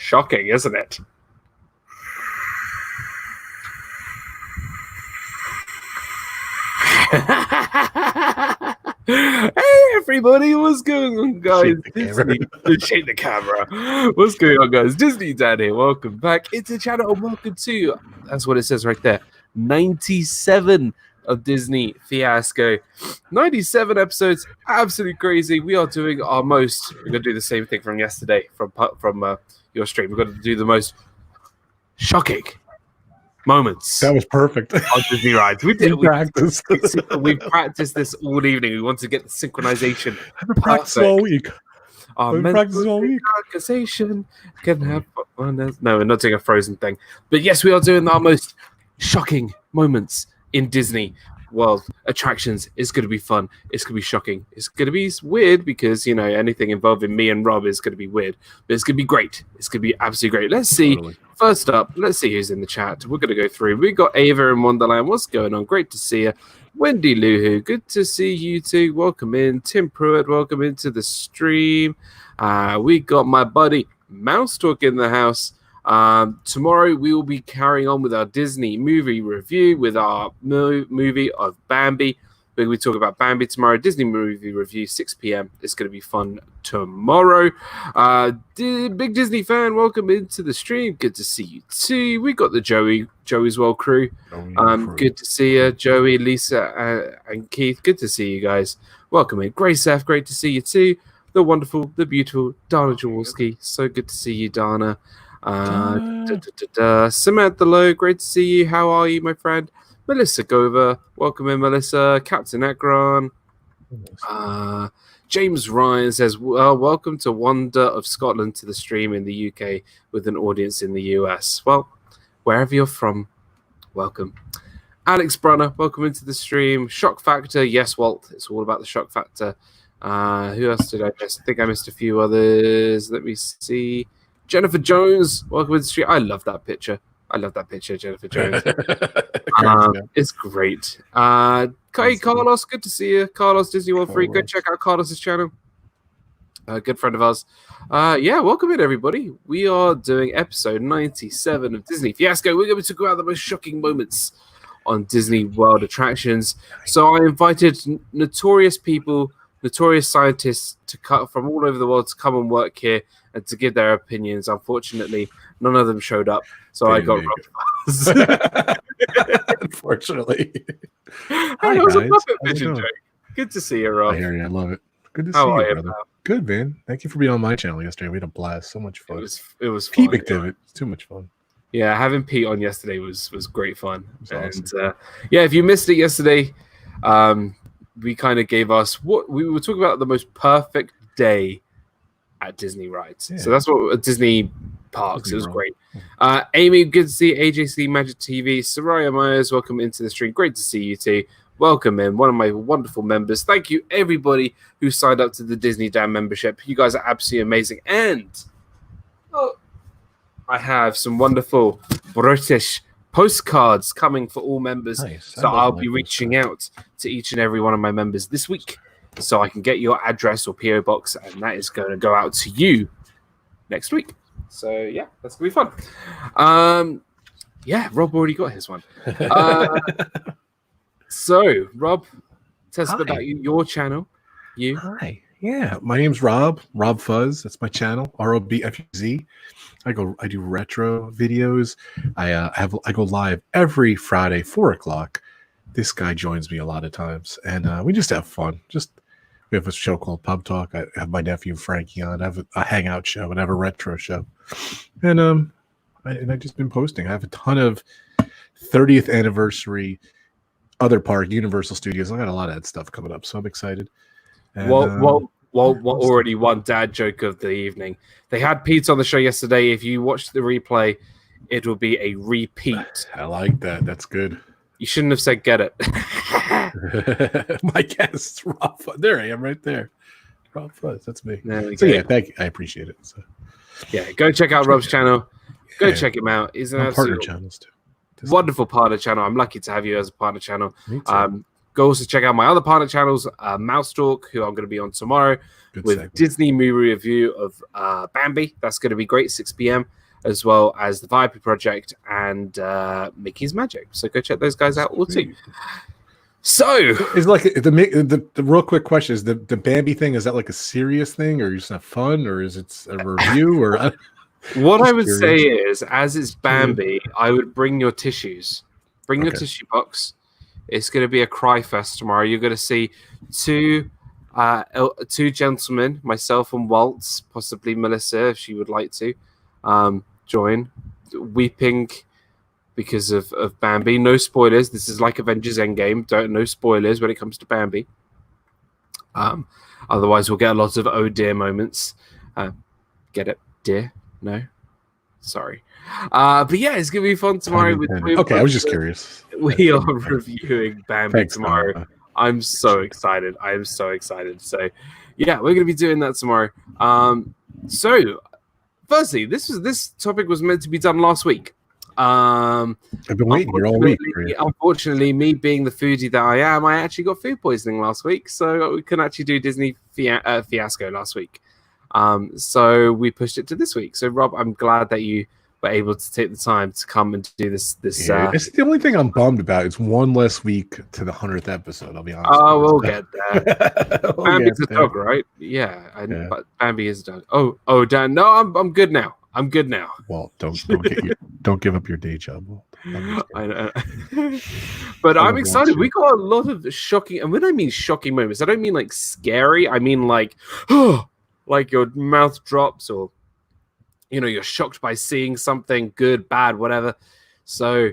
Shocking, isn't it? Hey everybody, what's going on, guys? Shake the camera. What's going on, guys? Disney Dan here. Welcome back into the channel and welcome to, that's what it says right there, 97 of Disney Fiasco. 97 episodes, absolutely crazy. We are doing our most. We're gonna do the same thing from yesterday, from your stream. We're gonna do the most shocking moments. That was perfect. On Disney rides. We practiced. We practiced this all evening. We want to get the synchronization. I've been practicing all week. Our practicing all week. Can have fun. No, we're not doing a Frozen thing. But yes, we are doing our most shocking moments in Disney World attractions. It's going to be fun. It's going to be shocking. It's going to be weird because, you know, anything involving me and Rob is going to be weird. But it's going to be great. It's going to be absolutely great. Let's see. Totally. First up, let's see who's in the chat. We're going to go through. We got Ava in Wonderland. What's going on? Great to see you. Wendy Luhu, good to see you too. Welcome in. Tim Pruitt, welcome into the stream. We got my buddy Mouse Talk in the house. Tomorrow we will be carrying on with our Disney movie review with our movie of Bambi. We talk about Bambi tomorrow. Disney movie review, 6 p.m. It's going to be fun tomorrow. Big Disney fan, welcome into the stream. Good to see you too. We got the Joey's World crew. Good to see you, Joey, Lisa, and Keith. Good to see you guys. Welcome in. Grace F, great to see you too. The wonderful, the beautiful Dana Jaworski. So good to see you, Dana. Samantha Lowe, great to see you. How are you, my friend? Melissa Gover, welcome in, Melissa. Captain Akron. James Ryan says, well, welcome to Wonder of Scotland to the stream in the UK with an audience in the US. Well, wherever you're from, welcome. Alex Brunner, welcome into the stream. Shock Factor, yes, Walt. It's all about the Shock Factor. Who else did I miss? I think I missed a few others. Let me see. Jennifer Jones, welcome into the stream. I love that picture. Jennifer Jones. It's great. Carlos, good to see you. Carlos Disney World Free. Go check out Carlos's channel. Good friend of ours. Yeah, welcome in, everybody. We are doing episode 97 of Disney Fiasco. We're going to talk about the most shocking moments on Disney World attractions. So I invited notorious people, notorious scientists to cut from all over the world to come and work here and to give their opinions. Unfortunately, none of them showed up. So I got RobFuz. Unfortunately. Hi, guys. A Muppet Vision joke. Good to see you, Rob. I hear you. I love it. Good to see you, brother. Good, man. Thank you for being on my channel yesterday. We had a blast. So much fun. It was fun. Pete McDivitt. It's too much fun. Yeah, having Pete on yesterday was great fun. And awesome. Yeah, if you missed it yesterday, we kind of gave us what we were talking about, the most perfect day at Disney rides. Yeah. So that's what Disney parks. It was great. Amy, good to see you. AJC Magic TV. Soraya Myers, welcome into the stream. Great to see you too. Welcome in, one of my wonderful members. Thank you, everybody who signed up to the Disney Dan membership. You guys are absolutely amazing. And I have some wonderful British postcards coming for all members. Nice. So I'll be reaching out to each and every one of my members this week so I can get your address or PO box, and that is going to go out to you next week. So yeah, that's gonna be fun. Yeah, Rob already got his one. So Rob, tell us about your channel. Hi. Yeah, my name's RobFuz. That's my channel. RobFuz. I do retro videos. I go live every Friday, 4:00. This guy joins me a lot of times, and we just have fun. We have a show called Pub Talk. I have my nephew Frankie on. I have a hangout show and I have a retro show. And I've just been posting. I have a ton of 30th anniversary other park Universal Studios. I got a lot of that stuff coming up, so I'm excited. And, Walt already won dad joke of the evening. They had Pete on the show yesterday. If you watch the replay, it will be a repeat. I like that. That's good. You shouldn't have said get it. My guest, RobFuz. There I am, right there. RobFuz, that's me. So yeah, thank you. I appreciate it. So yeah, go check out Rob's channel. Go check him out. He's an partner channels too. Wonderful partner channel. I'm lucky to have you as a partner channel. Go also check out my other partner channels, Mouse Talk, who I'm going to be on tomorrow with segment. Disney movie review of Bambi. That's going to be great, 6 p.m., as well as the Viapree Project and Mickey's Magic. So go check those guys out all too. So it's like the real quick question is the Bambi thing. Is that like a serious thing, or just not fun, or is it a review, or what I would say is, as it's Bambi, I would bring your tissues, bring your tissue box. It's going to be a cry fest tomorrow. You're going to see two gentlemen, myself and Walt, possibly Melissa, if she would like to join, weeping because of Bambi. No spoilers. This is like Avengers Endgame. No spoilers when it comes to Bambi. Otherwise, we'll get a lot of oh dear moments. Get it? Dear? No? Sorry. But yeah, it's going to be fun tomorrow. I was just curious. We are reviewing Bambi tomorrow. I'm so excited. I am so excited. So yeah, we're going to be doing that tomorrow. So firstly, this topic was meant to be done last week. I've been waiting here all week. Unfortunately, me being the foodie that I am, I actually got food poisoning last week, so we couldn't actually do Disney Fiasco last week. So we pushed it to this week. So Rob, I'm glad that you were able to take the time to come and do this. It's the only thing I'm bummed about. It's one less week to the 100th episode. I'll be honest. Oh, we'll get there. Bambi's a dog, right? Yeah. But Bambi is a dog. Oh, Dan. No, I'm good now. I'm good now. Well, don't give up your day job. Walt. I know. But I'm excited. We got a lot of shocking, and when I mean shocking moments, I don't mean like scary. I mean like, like your mouth drops, or you're shocked by seeing something good, bad, whatever. So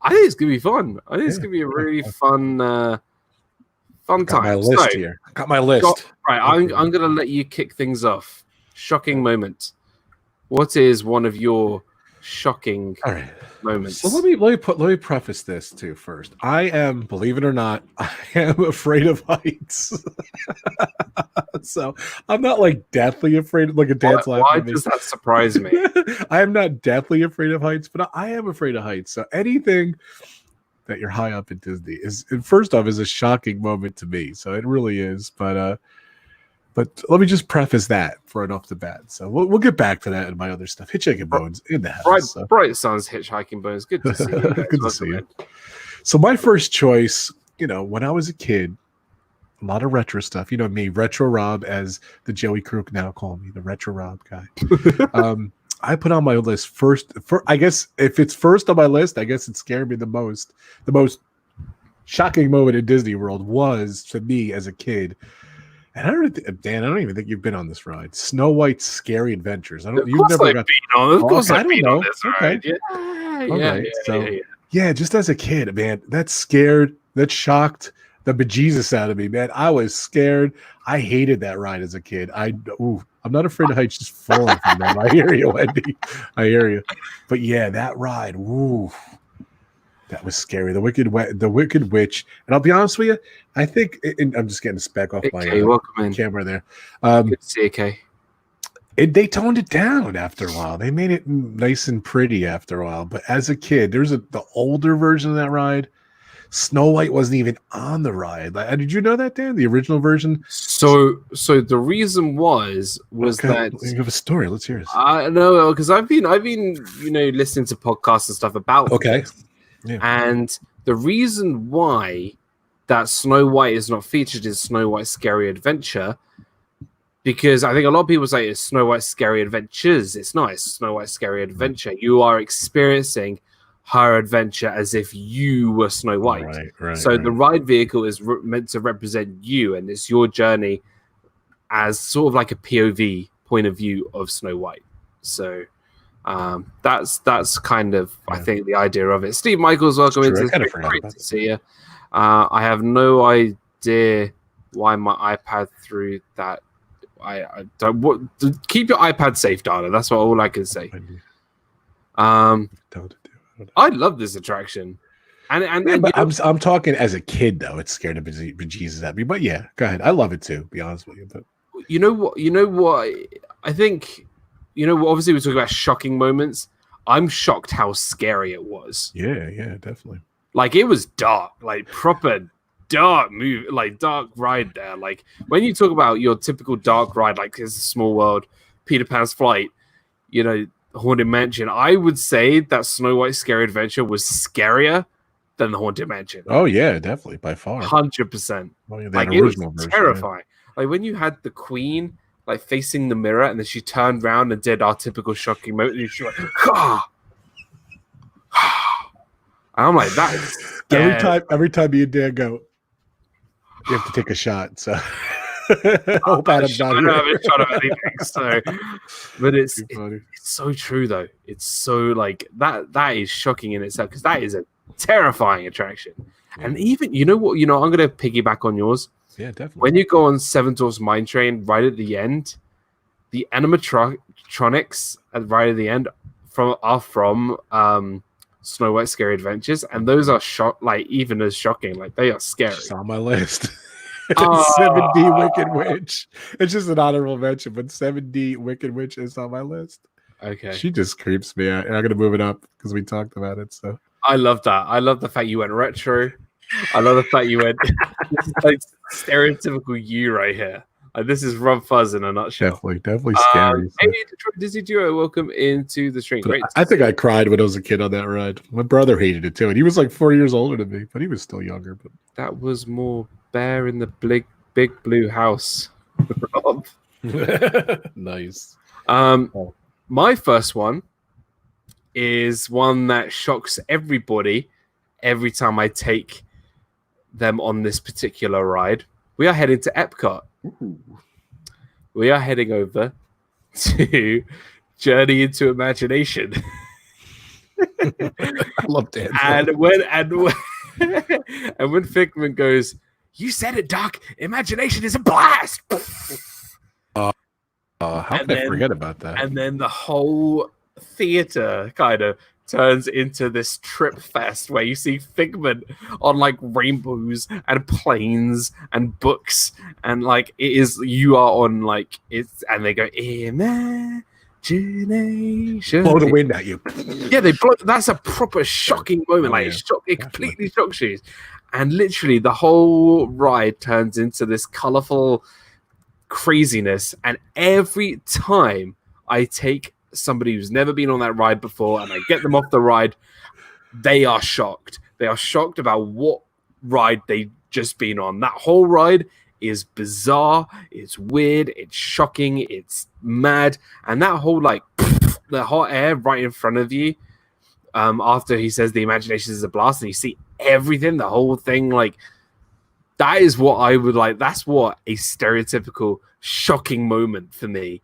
I think it's gonna be fun. I think it's gonna be a really fun time. Got my list here. Got my list. Right, I'm gonna let you kick things off. Shocking moment. What is one of your shocking moments? So let me preface this too first. I am, believe it or not, I am afraid of heights. So I'm not like deathly afraid, like a dance laugh. Why does that surprise me? I am not deathly afraid of heights, but I am afraid of heights. So anything that you're high up at Disney is, first off, is a shocking moment to me. So it really is. But let me just preface that right off the bat. So we'll get back to that and my other stuff. Hitchhiking Bones in the house. Bright Sun's Hitchhiking Bones. Good to see you. Good to see you. So my first choice, when I was a kid, a lot of retro stuff. You know me, Retro Rob, as the Joey Crook now call me, the Retro Rob guy. I put on my list first. I guess if it's first on my list, I guess it scared me the most. The most shocking moment in Disney World was, to me as a kid, and Dan, I don't even think you've been on this ride. Snow White's Scary Adventures. Of course I've been on this ride. Yeah, just as a kid, man, that shocked the bejesus out of me, man. I was scared. I hated that ride as a kid. I'm not afraid of heights, just falling from them. I hear you, Wendy. I hear you. But yeah, that ride, that was scary. The Wicked Witch. And I'll be honest with you, I think, and I'm just getting a speck off my camera there. Good to see you, Kay. They toned it down after a while. They made it nice and pretty after a while. But as a kid, there's the older version of that ride. Snow White wasn't even on the ride. Did you know that, Dan? The original version. So the reason was that you have a story. Let's hear it. I know, because I've been listening to podcasts and stuff about this. Yeah. And the reason why that Snow White is not featured in Snow White's Scary Adventure, because I think a lot of people say it's Snow White's Scary Adventures. It's not. It's Snow White's Scary Adventure. You are experiencing her adventure as if you were Snow White. Right. So the ride vehicle is meant to represent you, and it's your journey as sort of like a POV point of view of Snow White. So that's kind of, I think, the idea of it. Steve Michaels, welcome into this. Great to see you. I have no idea why my iPad threw that. I don't. Keep your iPad safe, Dana. That's all I can say. I love this attraction, and I'm talking as a kid though. It scared the bejesus at me, but yeah, go ahead. I love it too. Be honest with you, but you know what? I think. Obviously we're talking about shocking moments. I'm shocked how scary it was. Yeah, definitely. Like, it was dark, like proper dark move, like dark ride there. Like when you talk about your typical dark ride, like It's a Small World, Peter Pan's Flight, you know, Haunted Mansion, I would say that Snow White's Scary Adventure was scarier than the Haunted Mansion. Oh yeah, definitely by far. 100%. Oh, yeah, Like it was terrifying. Like when you had the Queen like facing the mirror, and then she turned around and did our typical shocking moment, and she went, ah! And I'm like, that is scary. Every time you and Dan go, you have to take a shot. So hope Adam's not here. I haven't shot of anything. So, but it's so true though. It's so like that is shocking in itself, because that is a terrifying attraction. Yeah. And even I'm going to piggyback on yours. Yeah, definitely. When you go on Seven Dwarfs Mine Train, right at the end, the animatronics right at the end are from Snow White Scary Adventures, and those are even as shocking. Like they are scary. It's on my list. 7D Wicked Witch. It's just an honorable mention, but 7D Wicked Witch is on my list. Okay. She just creeps me out, and I'm gonna move it up because we talked about it. So I love that. I love the fact you went retro. I love the fact you went this is like stereotypical you right here. Like, this is RobFuz in a nutshell. Definitely scary. Hey, Detroit Disney Duo, welcome into the stream. Great. I think I cried when I was a kid on that ride. My brother hated it too, and he was like 4 years older than me, but he was still younger. But that was more Bear in the big blue house. Rob. Nice. My first one is one that shocks everybody every time I take them on this particular ride. We are heading to Epcot. Ooh. We are heading over to Journey into Imagination. I love that. And when Figment goes, "You said it, Doc. Imagination is a blast." How could I forget about that? And then the whole theater kind of turns into this trip fest where you see Figment on like rainbows and planes and books, and like you are on like it's, and they go imagination, blow the wind at you. Yeah, they blow. That's a proper shocking moment. It completely shocks you, and literally the whole ride turns into this colorful craziness. And every time I take somebody who's never been on that ride before and I get them off the ride, they are shocked. They are shocked about what ride they've just been on. That whole ride is bizarre, it's weird, it's shocking, it's mad. And that whole like the hot air right in front of you, after he says the imagination is a blast, and you see everything, the whole thing, like that is what I would like. That's what a stereotypical shocking moment for me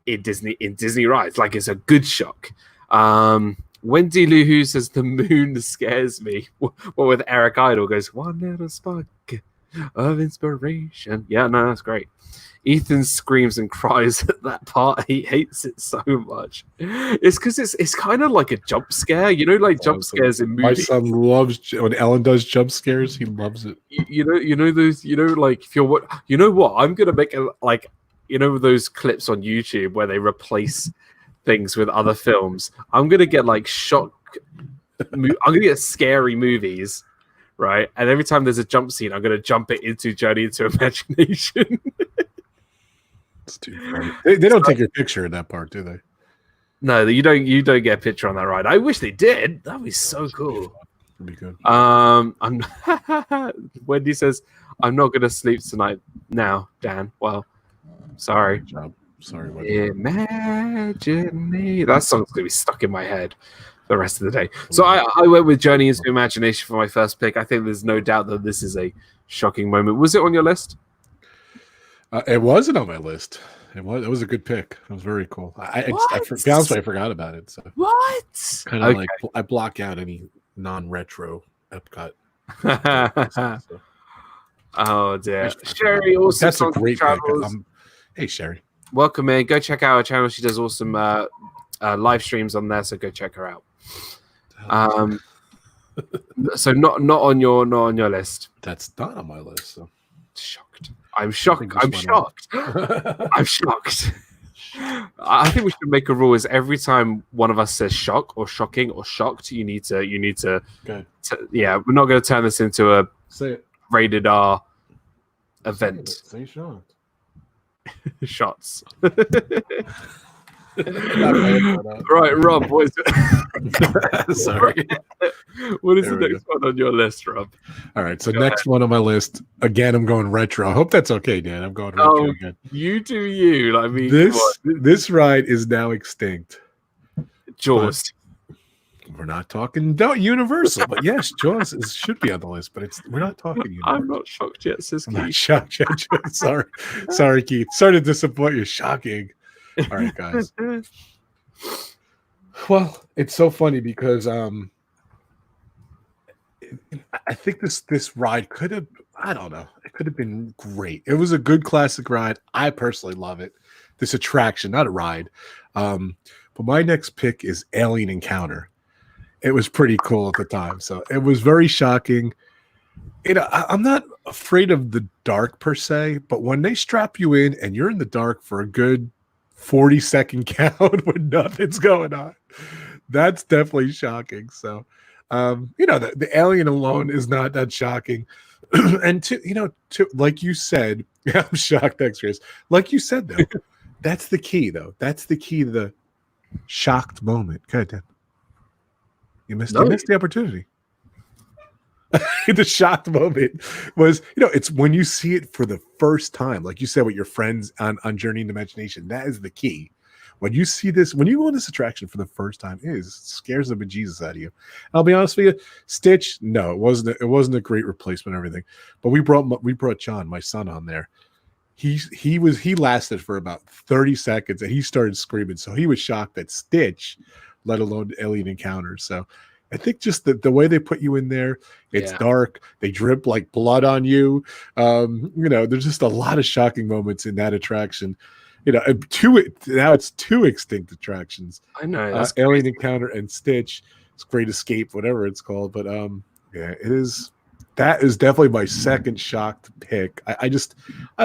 in Disney rides. Like, it's a good shock. Wendy Lou Who says the moon scares me. Well, with Eric Idle goes, one little spark of inspiration. Yeah, no, that's great. Ethan screams and cries at that part. He hates it so much. It's because it's kind of like a jump scare, like jump scares in movies. My son loves when Ellen does jump scares. He loves it. You know those. Like if you're what. You know what? I'm gonna make those clips on YouTube where they replace things with other films. I'm gonna get like I'm gonna get scary movies, right? And every time there's a jump scene, I'm gonna jump it into Journey into Imagination. It's too funny. They don't take your picture in that part, do they? No, you don't. You don't get a picture on that ride. I wish they did. That'd be so cool. That'd be good. Wendy says, "I'm not gonna sleep tonight." Now, Dan. Well, sorry. Good job. Sorry. Wendy. Imagine me. That song's gonna be stuck in my head for the rest of the day. So I went with Journey into Imagination for my first pick. I think there's no doubt that this is a shocking moment. Was it on your list? It wasn't on my list. It was a good pick. It was very cool. I forgot about it. So what? Kind of like I block out any non-retro Epcot. So. Oh dear. Sherry also. That's a great pick. Hey Sherry. Welcome, man. Go check out her channel. She does awesome live streams on there, so go check her out. So not on your list. That's not on my list. So shocked. I'm shocked. I'm shocked. I'm shocked. I think we should make a rule: is every time one of us says shock or shocking or shocked, you need to. Okay. Yeah, we're not going to turn this into a. Say it. rated R event. Say shocked. Shots. Right, Right, Rob, what is it? Sorry. What is There the we next one on your list, Rob? All right, so Go next one on my list. Again, I'm going retro. I hope that's okay, Dan. I'm going retro again. You do you. I mean, this ride is now extinct. Jaws. We're not talking Universal, but yes, Jaws should be on the list, but we're not talking Universal. I'm not shocked yet, says I'm Keith. not shocked yet. Sorry, Keith. Sorry to disappoint you. Shocking. All right, guys. Well, it's so funny because I think this ride could have, I don't know, it could have been great. It was a good classic ride. I personally love it. This attraction, not a ride. But my next pick is Alien Encounter. It was pretty cool at the time. So it was very shocking. I'm not afraid of the dark per se, but when they strap you in and you're in the dark for a good 40-second count when nothing's going on, that's definitely shocking. So, the alien alone is not that shocking. And to like you said, I'm shocked, X-rays. Like you said, though, that's the key, though. That's the key to the shocked moment. Go ahead, Dan. You missed the opportunity. The shocked moment was, it's when you see it for the first time, like you said with your friends on Journey into Imagination. That is the key. When you see this, when you go on this attraction for the first time, it scares the bejesus out of you. I'll be honest with you, Stitch, no, it wasn't a great replacement or everything. But we brought John, my son, on there. He lasted for about 30 seconds and he started screaming. So he was shocked at Stitch, let alone Alien Encounters. So I think just the way they put you in there, it's dark. They drip like blood on you. There's just a lot of shocking moments in that attraction. Now it's two extinct attractions. I know. Alien Encounter and Stitch. It's Great Escape, whatever it's called. But it is. That is definitely my second shocked pick. I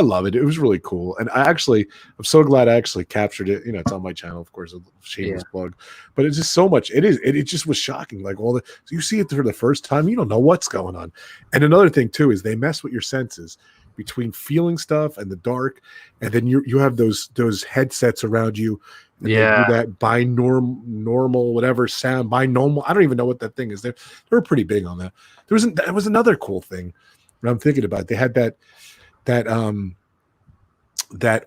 love it. It was really cool. And I'm so glad I actually captured it. It's on my channel, of course, a shameless plug. But it's just so much. It just was shocking. Like so you see it for the first time, you don't know what's going on. And another thing too is they mess with your senses between feeling stuff and the dark. And then you have those headsets around you. And they do that normal, whatever sound, binormal. I don't even know what that thing is. They were pretty big on that. There was another cool thing that I'm thinking about. They had that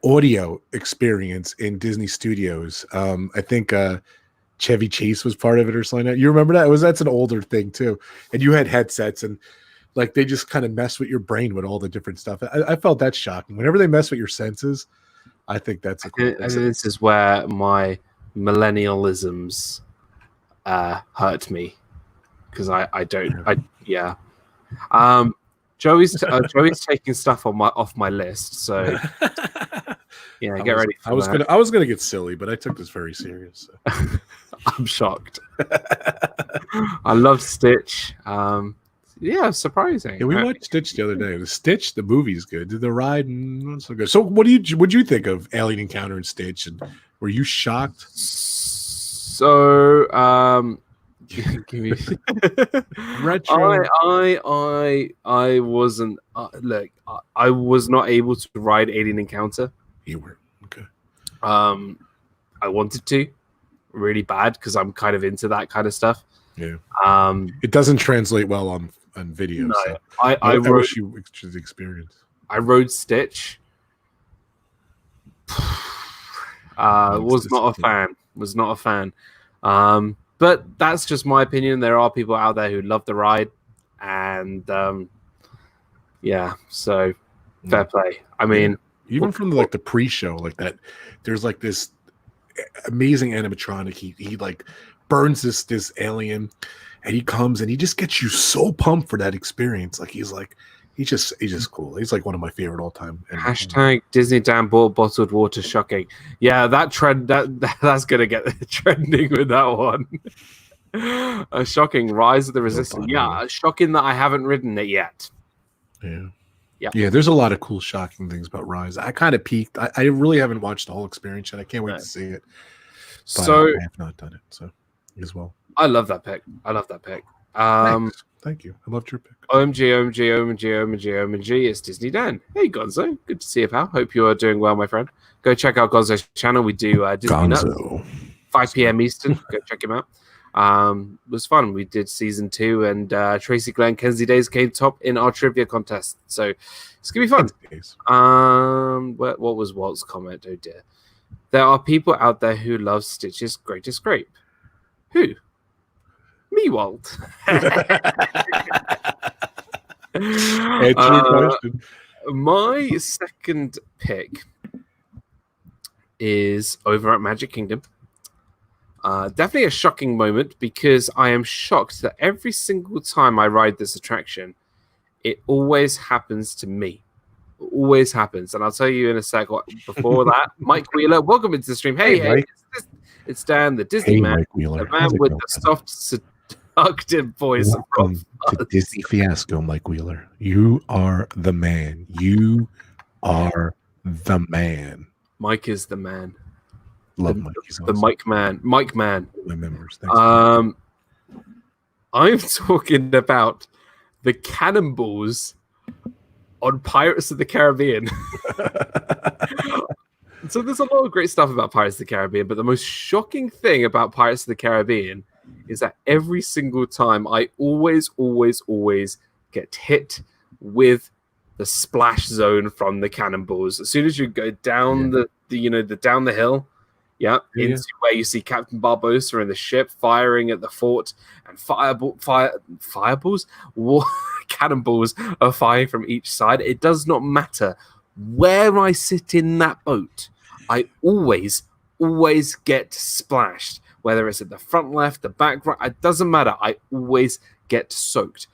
audio experience in Disney Studios. I think Chevy Chase was part of it or something like that. You remember that? That's an older thing too. And you had headsets and like they just kind of mess with your brain with all the different stuff. I felt that shocking. Whenever they mess with your senses, I think that's a cool thing. And this is where my millennialisms hurt me because Joey's taking stuff off my list, so get ready. I was gonna get silly, but I took this very serious. So. I'm shocked. I love Stitch. Surprising. Yeah, we watched Stitch the other day. The movie's good. The ride not so good. So what'd you think of Alien Encounter and Stitch? And were you shocked? So give me retro. I wasn't I was not able to ride Alien Encounter. You were okay. I wanted to really bad because I'm kind of into that kind of stuff. Yeah. It doesn't translate well on video. No, so I wish you should experience. I rode Stitch. Was not a fan. But that's just my opinion. There are people out there who love the ride, and so fair play. I mean, even from the pre-show, like that, there's like this amazing animatronic. He like burns this alien, and he comes and he just gets you so pumped for that experience. Like he's just cool. He's like one of my favorite all time. Hashtag DIZNEYDAN bottled water shocking. Yeah, that trend that's gonna get trending with that one. A shocking Rise of the Resistance. Yeah, shocking that I haven't ridden it yet. Yeah. There's a lot of cool, shocking things about Rise. I kind of peaked. I really haven't watched the whole experience yet. I can't wait to see it. But so I have not done it. So as well. I love that pick. Thanks. Thank you. I loved your pick. OMG, OMG, OMG, OMG, OMG. It's Disney Dan. Hey, Gonzo. Good to see you, pal. Hope you are doing well, my friend. Go check out Gonzo's channel. We do Disney Nuts, 5 p.m. Eastern. Go check him out. It was fun. We did season 2, and Tracy Glenn Kenzie Days came top in our trivia contest. So it's going to be fun. What was Walt's comment? Oh, dear. There are people out there who love Stitch's greatest grape. Who? Me, Walt. My second pick is over at Magic Kingdom. Definitely a shocking moment because I am shocked that every single time I ride this attraction, it always happens to me. It always happens. And I'll tell you in a sec. Before that, Mike Wheeler, welcome into the stream. Hey, it's Dan, the Disney man. Mike Wheeler. The man with the soft, seductive voice. Welcome to Disney Fiasco, Mike Wheeler. You are the man. You are the man. Mike is the man. Love Mike. The Mike man. Mike man. My members. I'm talking about the cannonballs on Pirates of the Caribbean. So there's a lot of great stuff about Pirates of the Caribbean, but the most shocking thing about Pirates of the Caribbean is that every single time I always get hit with the splash zone from the cannonballs. As soon as you go down down the hill, into where you see Captain Barbossa and the ship firing at the fort, and fireballs, cannonballs are firing from each side. It does not matter where I sit in that boat. I always get splashed, whether it's at the front left, the back right. It doesn't matter. I always get soaked.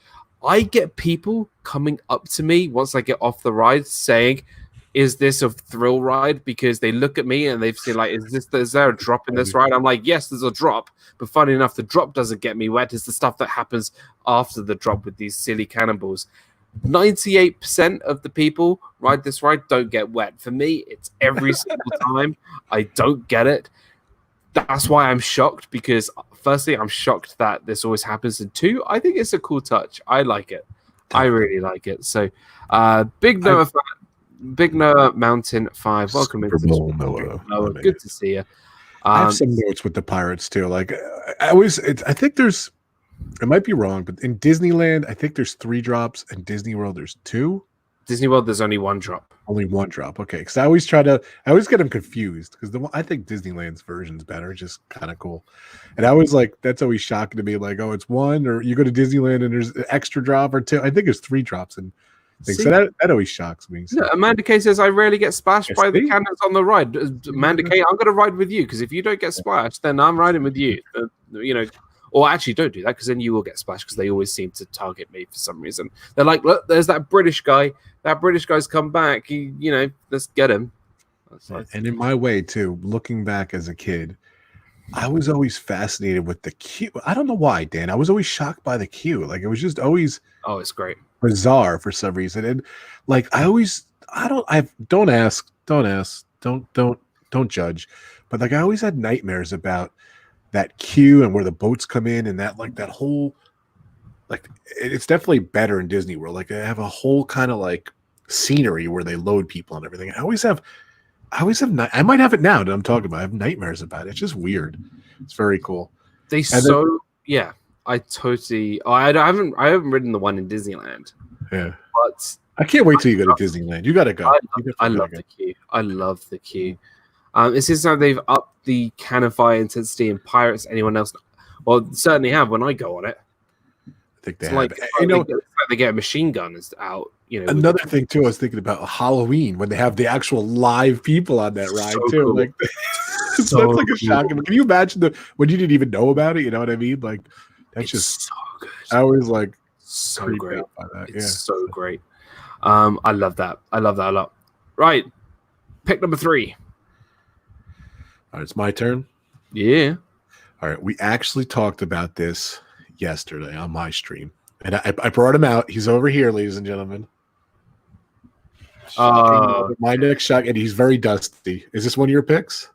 I get people coming up to me once I get off the ride saying, is this a thrill ride? Because they look at me and they've seen, like, is there a drop in this ride? I'm like, yes, there's a drop. But funny enough, the drop doesn't get me wet. It's the stuff that happens after the drop with these silly cannonballs. 98% of the people ride this ride don't get wet. For me, it's every single time. I don't get it. That's why I'm shocked, because firstly, I'm shocked that this always happens. And 2, I think it's a cool touch. I like it. I really like it. So, Big Noah Mountain 5. Welcome into Noah. Good to see you. I have some notes with the Pirates too. Like I think there's, I might be wrong, but in Disneyland, I think there's 3 drops. In Disney World, there's 2. Disney World, there's only 1 drop. Only 1 drop. Okay, because I always get them confused because I think Disneyland's version's better, just kind of cool. And I always that's always shocking to me. Like, oh, it's 1, or you go to Disneyland and there's an extra drop or 2. I think there's 3 drops and things. So that always shocks me. So. No, Amanda K says I rarely get splashed by the cannons on the ride. Amanda K, I'm going to ride with you because if you don't get splashed, then I'm riding with you. Or actually, don't do that because then you will get splashed because they always seem to target me for some reason. They're like, look, there's that British guy. That British guy's come back. Let's get him. And in my way, too, looking back as a kid, I was always fascinated with the queue. I don't know why, Dan. I was always shocked by the queue. Like, it was just always... Oh, it's great. Bizarre for some reason. And, like, don't judge. But, like, I always had nightmares about that queue and where the boats come in and that whole, like, it's definitely better in Disney World. Like, they have a whole kind of like scenery where they load people and everything. I might have it now that I'm talking about. I have nightmares about it. It's just weird. It's very cool. I haven't ridden the one in Disneyland. Yeah. But I can't wait till you go to Disneyland. You got to go. I love the queue. I love the queue. It seems like they've upped the cannon fire intensity in Pirates. Anyone else? Well, certainly have when I go on it. I think they it's have. like they get a machine gun out. Another thing too, I was thinking about Halloween when they have the actual live people on that ride too. Cool. Like, that's like a shocking. Can you imagine when you didn't even know about it? You know what I mean? Like, that's just so good. I was like so great. It's so great. I love that. I love that a lot. Right, pick number 3. All right, it's my turn. Yeah. All right, we actually talked about this yesterday on my stream, and I brought him out. He's over here, ladies and gentlemen. My next shot, and he's very dusty. Is this one of your picks?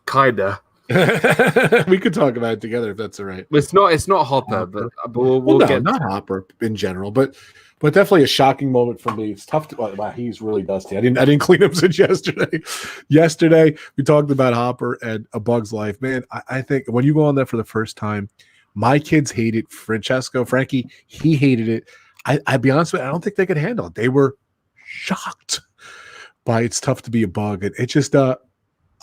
Kinda. We could talk about it together if that's all right. It's not Hopper, but we'll no, get not Hopper in general, but definitely a shocking moment for me. It's tough to. Wow, he's really dusty. I didn't clean him since yesterday. Yesterday we talked about Hopper and A Bug's Life. Man, I think when you go on that for the first time, my kids hated Frankie, he hated it. I'd be honest with you, I don't think they could handle it. They were shocked by It's Tough to Be a Bug. And it just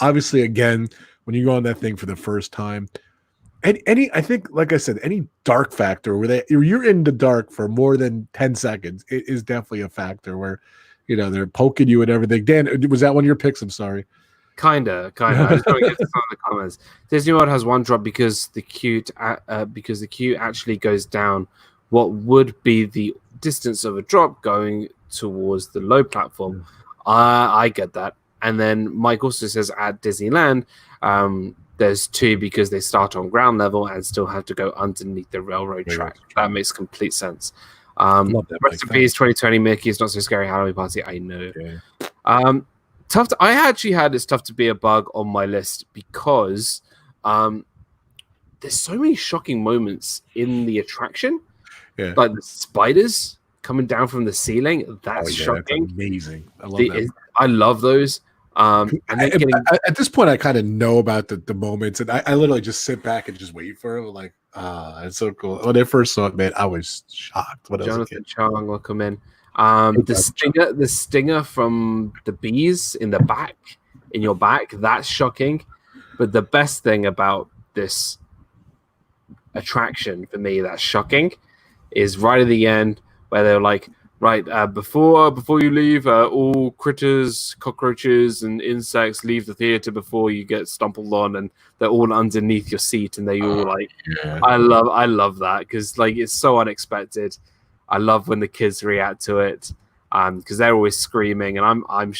obviously, again, when you go on that thing for the first time, and I think, like I said, any dark factor where you're in the dark for more than 10 seconds, it is definitely a factor where, they're poking you and everything. Dan, was that one of your picks? I'm sorry. Kinda. I just want to get to some of the comments. Disney World has one drop because the queue actually goes down what would be the distance of a drop going towards the low platform. I get that. And then Mike also says at Disneyland, there's two because they start on ground level and still have to go underneath the railroad track. That makes complete sense. Rest in peace, 2020 Mickey. It's not so scary Halloween party. I know. Yeah. I actually had It's Tough to Be a Bug on my list because there's so many shocking moments in the attraction. Yeah. Like the spiders coming down from the ceiling. That's shocking. That's amazing. I love that. I love those. And then at this point, I kind of know about the moments, and I literally just sit back and just wait for it. Like, it's so cool. When I first saw it, man, I was shocked. Jonathan Chong will come in. The stinger from the bees in your back, that's shocking. But the best thing about this attraction for me that's shocking is right at the end where they're like, right, before you leave, all critters, cockroaches, and insects leave the theater before you get stumbled on, and they're all underneath your seat, and they all like. Yeah. I love that because like it's so unexpected. I love when the kids react to it, because they're always screaming, and I'm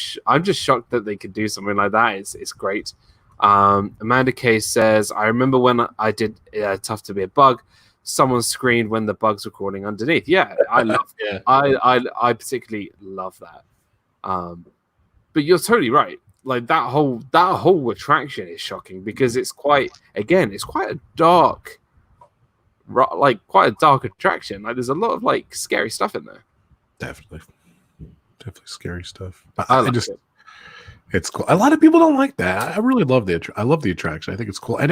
just shocked that they could do something like that. It's great. Amanda K says, I remember when I did Tough to Be a Bug. Someone screamed when the bugs were crawling underneath. Yeah, I love it. I particularly love that. But you're totally right. Like that whole attraction is shocking because it's quite a dark, quite a dark attraction. Like there's a lot of like scary stuff in there. Definitely scary stuff. It's cool. A lot of people don't like that. I really love I love the attraction. I think it's cool, and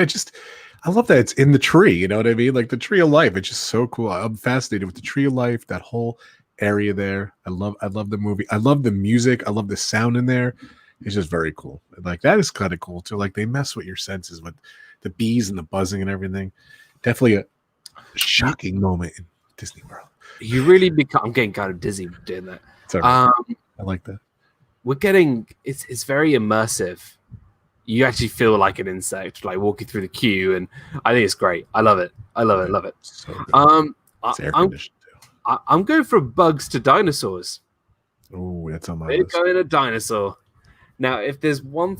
I love that it's in the tree. You know what I mean? Like the Tree of Life. It's just so cool. I'm fascinated with the Tree of Life. That whole area there. I love the movie. I love the music. I love the sound in there. It's just very cool. Like that is kind of cool too. Like they mess with your senses with the bees and the buzzing and everything. Definitely a shocking moment in Disney World. You really become. I'm getting kind of dizzy doing that. Right. I like that. It's very immersive. You actually feel like an insect, like walking through the queue, and I think it's great. I love it. Love it. So I'm going from bugs to dinosaurs. Oh, that's on my list. Going a dinosaur. Now, if there's one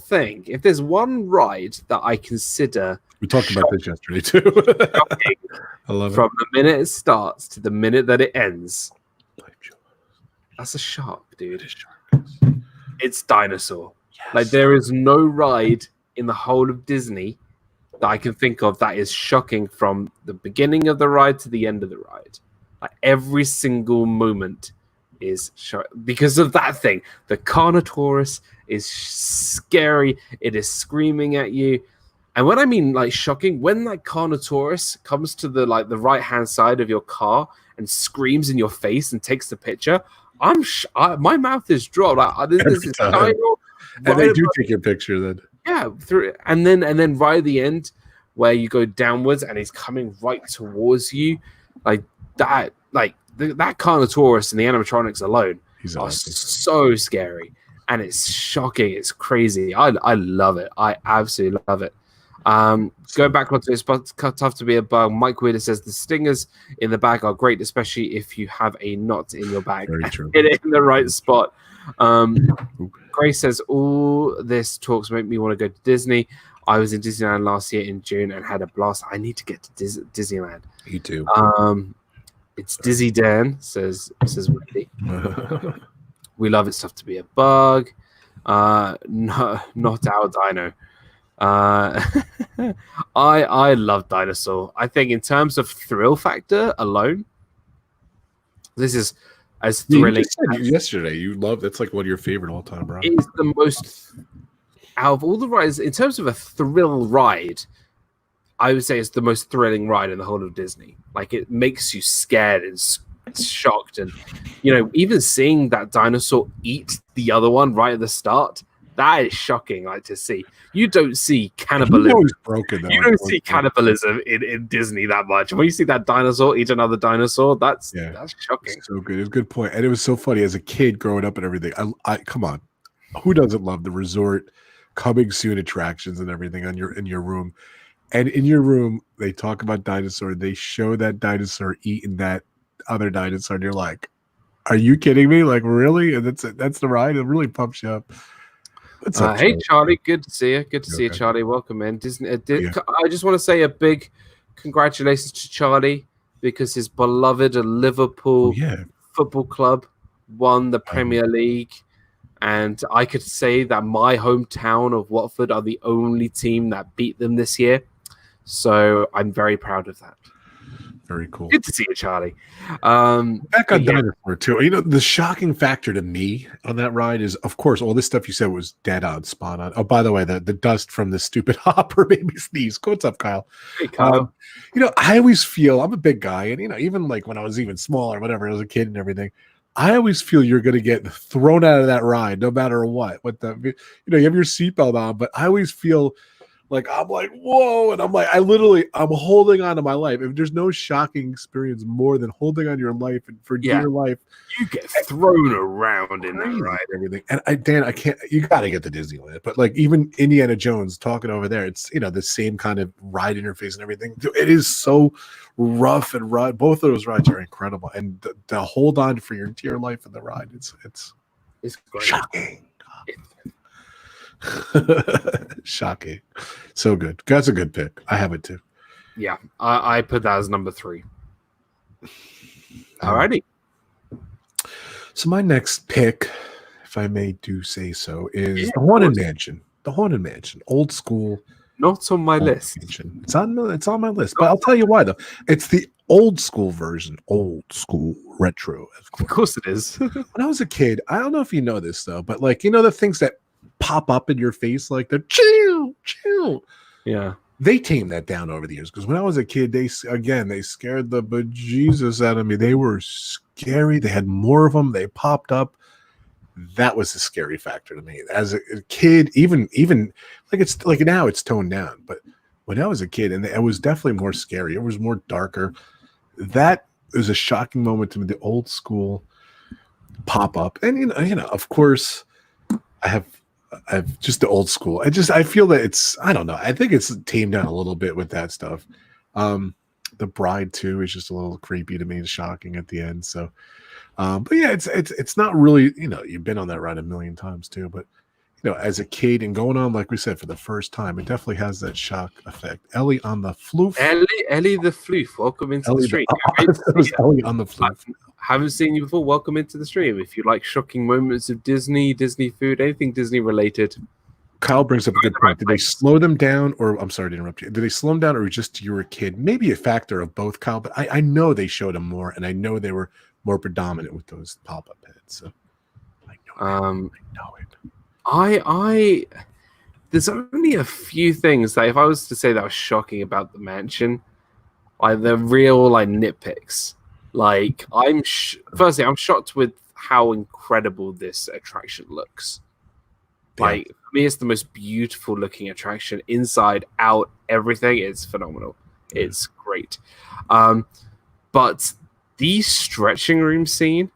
ride that I consider, we talked about this yesterday too. I love it. From the minute it starts to the minute that it ends. That's a shark, dude. It's dinosaur. Yes. Like there is no ride in the whole of Disney that I can think of that is shocking from the beginning of the ride to the end of the ride. Like every single moment is because of that thing. The Carnotaurus is scary. It is screaming at you. And when I mean like shocking, when that Carnotaurus comes to the right hand side of your car and screams in your face and takes the picture, my mouth is dropped. This is and they do take your picture then. Yeah, and then right at the end where you go downwards and he's coming right towards you, like that, that Carnotaurus and the animatronics alone are so scary, and it's shocking. It's crazy. I love it. I absolutely love it. Go back onto It's Tough to Be a Bug. Mike Weirder says the stingers in the back are great, especially if you have a knot in your back. Very true. Get it in the right spot. Grace says all this talks make me want to go to Disney. I was in Disneyland last year in June and had a blast. I need to get to Disneyland. You too. It's Dizzy Dan, says Wendy. We love It's Tough to Be a Bug. Not our dino. Uh, I love Dinosaur. I think in terms of thrill factor alone, this is as You thrilling. just said yesterday you love that's like one of your favorite all time rides. It is the most out of all the rides in terms of a thrill ride. I would say it's the most thrilling ride in the whole of Disney. Like it makes you scared and shocked, and even seeing that dinosaur eat the other one right at the start. That is shocking, like to see. You don't see cannibalism. Broken, though, you don't see cannibalism in Disney that much. When you see that dinosaur eat another dinosaur, that's shocking. It's so good. It's a good point. And it was so funny as a kid growing up and everything. I come on. Who doesn't love the resort coming soon attractions and everything in your room? And in your room, they talk about dinosaur. They show that dinosaur eating that other dinosaur, and you're like, "Are you kidding me? Like, really?" And that's the ride. It really pumps you up. What's up, hey, Charlie. Good to see you. Good to see you, Charlie. Welcome in. Disney. I just want to say a big congratulations to Charlie because his beloved Liverpool Football Club won the Premier League. And I could say that my hometown of Watford are the only team that beat them this year. So I'm very proud of that. Very cool. Good to see you, Charlie. Back on Dinosaur, too. The shocking factor to me on that ride is, of course, all this stuff you said was dead on, spot on. Oh, by the way, the dust from the stupid hopper made me sneeze. What's up, Kyle? Hey, Kyle. I always feel, I'm a big guy, and, even like when I was even smaller, whatever, as a kid and everything, I always feel you're going to get thrown out of that ride no matter what. You have your seatbelt on, but I always feel like I'm like, whoa. And I'm like, I'm holding on to my life. If there's no shocking experience more than holding on to your life and for dear life, you get thrown around in that ride. Everything. And Dan, I can't, you got to get to Disneyland, but like even Indiana Jones talking over there, it's, the same kind of ride interface and everything. It is so rough and ride. Both of those rides are incredible. And to hold on for your entire life in the ride, it's great. Shocking. Shocking. So good. That's a good pick. I have it too. Yeah, I put that as number 3. Alrighty. So my next pick, if I may do say so, is the Haunted Mansion. The Haunted Mansion, old school. Not on my list. Mansion. It's on my list, but I'll tell you why though. It's the old school version, old school retro. Of course it is. When I was a kid, I don't know if you know this though, but like the things that pop up in your face like they're chill. Yeah. They tamed that down over the years because when I was a kid, they scared the bejesus out of me. They were scary. They had more of them. They popped up. That was the scary factor to me as a kid. Even like it's like now it's toned down, but when I was a kid, and it was definitely more scary. It was more darker. That was a shocking moment to me. The old school pop up, and of course, I've just the old school. I feel that it's, I don't know. I think it's tamed down a little bit with that stuff. The Bride too is just a little creepy to me and shocking at the end. So, but yeah, it's not really, you've been on that ride a million times too, but as a kid and going on, like we said, for the first time, it definitely has that shock effect. Ellie on the floof. Ellie the floof. Welcome into the stream. Ellie on the floof. Haven't seen you before. Welcome into the stream. If you like shocking moments of Disney food, anything Disney related. Kyle brings up a good point. Did they slow them down, or I'm sorry to interrupt you. Did they slow them down, or just you were a kid? Maybe a factor of both, Kyle. But I know they showed them more, and I know they were more predominant with those pop-up heads. So I know it. There's only a few things that if I was to say that was shocking about the mansion, like the real nitpicks. Like firstly, I'm shocked with how incredible this attraction looks. Yeah. Like for me, it's the most beautiful looking attraction, inside out, everything. It's phenomenal. It's great. But the stretching room scene,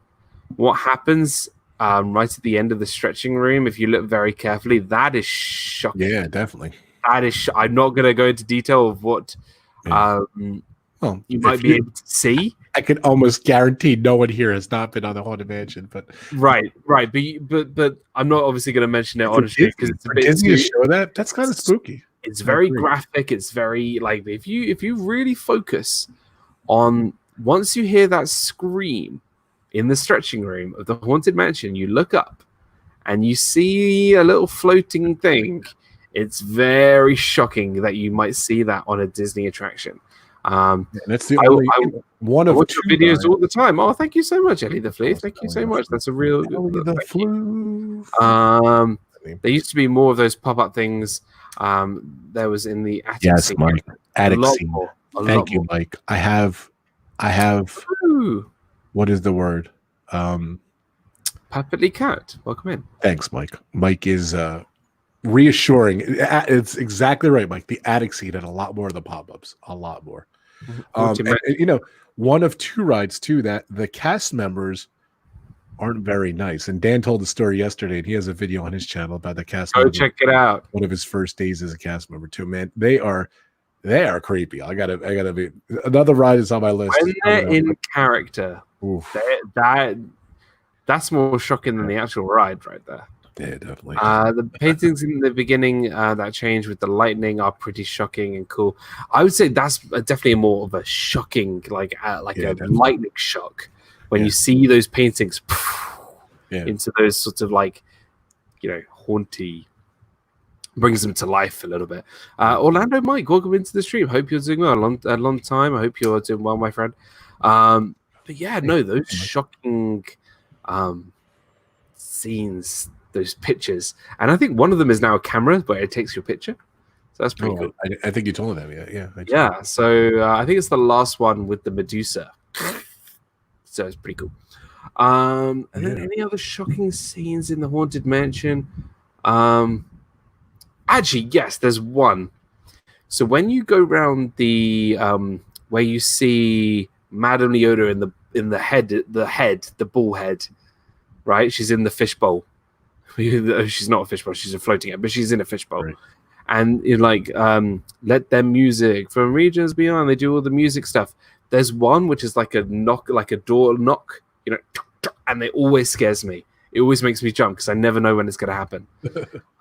what happens right at the end of the stretching room, if you look very carefully, that is shocking. Yeah, definitely. That is. I'm not going to go into detail of what you might be able to see. I can almost guarantee no one here has not been on the Haunted Mansion, but right. But I'm not obviously going to mention it on stream because it's Disney to show that. That's kind of spooky. It's very graphic. It's very if you really focus on once you hear that scream in the stretching room of the Haunted Mansion, you look up and you see a little floating thing It's very shocking that you might see that on a Disney attraction. And that's the only one of I watch two your videos rides. all the time. Oh, thank you so much, Ellie the Flea. Thank you so much. That's a real good. There used to be more of those pop-up things. There was in the attic. Yes, scene. Mike. Attic scene. Thank you, more. Mike. I have. Ooh. What is the word? Perfectly cat. Welcome in. Thanks, Mike. Mike is reassuring. It's exactly right, Mike. The attic scene had a lot more of the pop-ups. A lot more. And, you know, one of two rides too that the cast members aren't very nice. And Dan told the story yesterday, and he has a video on his channel about the cast. Go check it out. One of his first days as a cast member too. Man, they are creepy. I gotta be another ride is on my list. When they're in character, that's more shocking than the actual ride right there. Yeah, definitely. The paintings in the beginning that change with the lightning are pretty shocking and cool. I would say that's definitely more of a shocking, like a lightning shock when you see those paintings into those sorts of like, you know, haunty, brings them to life a little bit. Orlando Mike, welcome into the stream. Hope you're doing well. A long time. I hope you're doing well, my friend. But yeah, no, those shocking scenes, those pictures, and I think one of them is now a camera where it takes your picture, so that's pretty cool. I think you told me that. Yeah. So I think it's the last one with the Medusa, so it's pretty cool. And then any other shocking scenes in the Haunted Mansion? Actually, yes, there's one. So when you go around the where you see Madame Leota the bull head, right? She's in the fishbowl. She's not a fishbowl, she's a floating head, but she's in a fishbowl. Right. And you're like, let them music from regions beyond. They do all the music stuff. There's one which is like a knock, like a door knock, you know, and it always scares me. It always makes me jump because I never know when it's going to happen.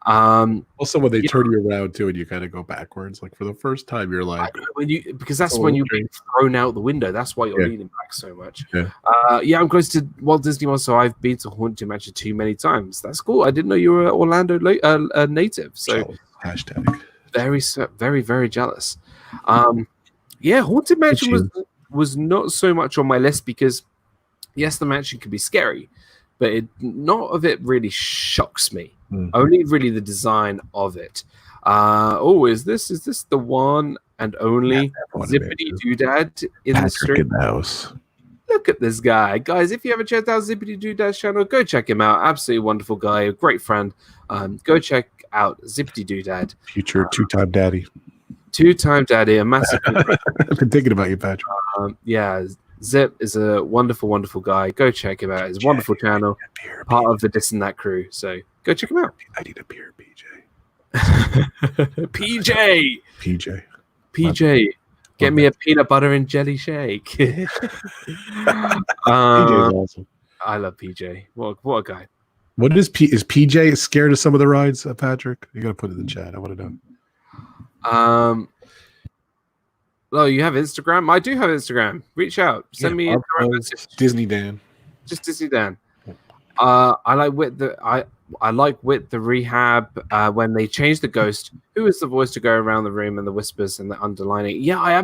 Also, when they turn you around too, and you kind of go backwards, like for the first time, you're like, because that's when you're being thrown out the window. That's why you're leaning back so much. I'm close to Walt Disney World, so I've been to Haunted Mansion too many times. That's cool. I didn't know you were an Orlando native. So hashtag very, very jealous. Haunted Mansion was not so much on my list because yes, the mansion can be scary, but not of it really shocks me. Only really the design of it. Is this the one and only Zippity Doodad in the street? In the house. Look at this guy, guys! If you haven't checked out Zippity Doodad's channel, go check him out. Absolutely wonderful guy, a great friend. Go check out Zippity Doodad. Future two-time daddy. Two-time daddy, a massive. I've been thinking about you, Patrick. Zip is a wonderful, wonderful guy. Go check him out. His wonderful channel, part of the This and That crew. So go check him out. I need a beer, PJ. PJ. Get me a peanut butter and jelly shake. PJ's awesome. I love PJ. What a guy. What is PJ scared of some of the rides, Patrick? You got to put it in the chat. I want to know. Oh, you have Instagram? I do have Instagram. Reach out. Send me a message. Disney Dan. Just Disney Dan. I like with the rehab when they changed the ghost. Who is the voice to go around the room and the whispers and the underlining? Yeah, I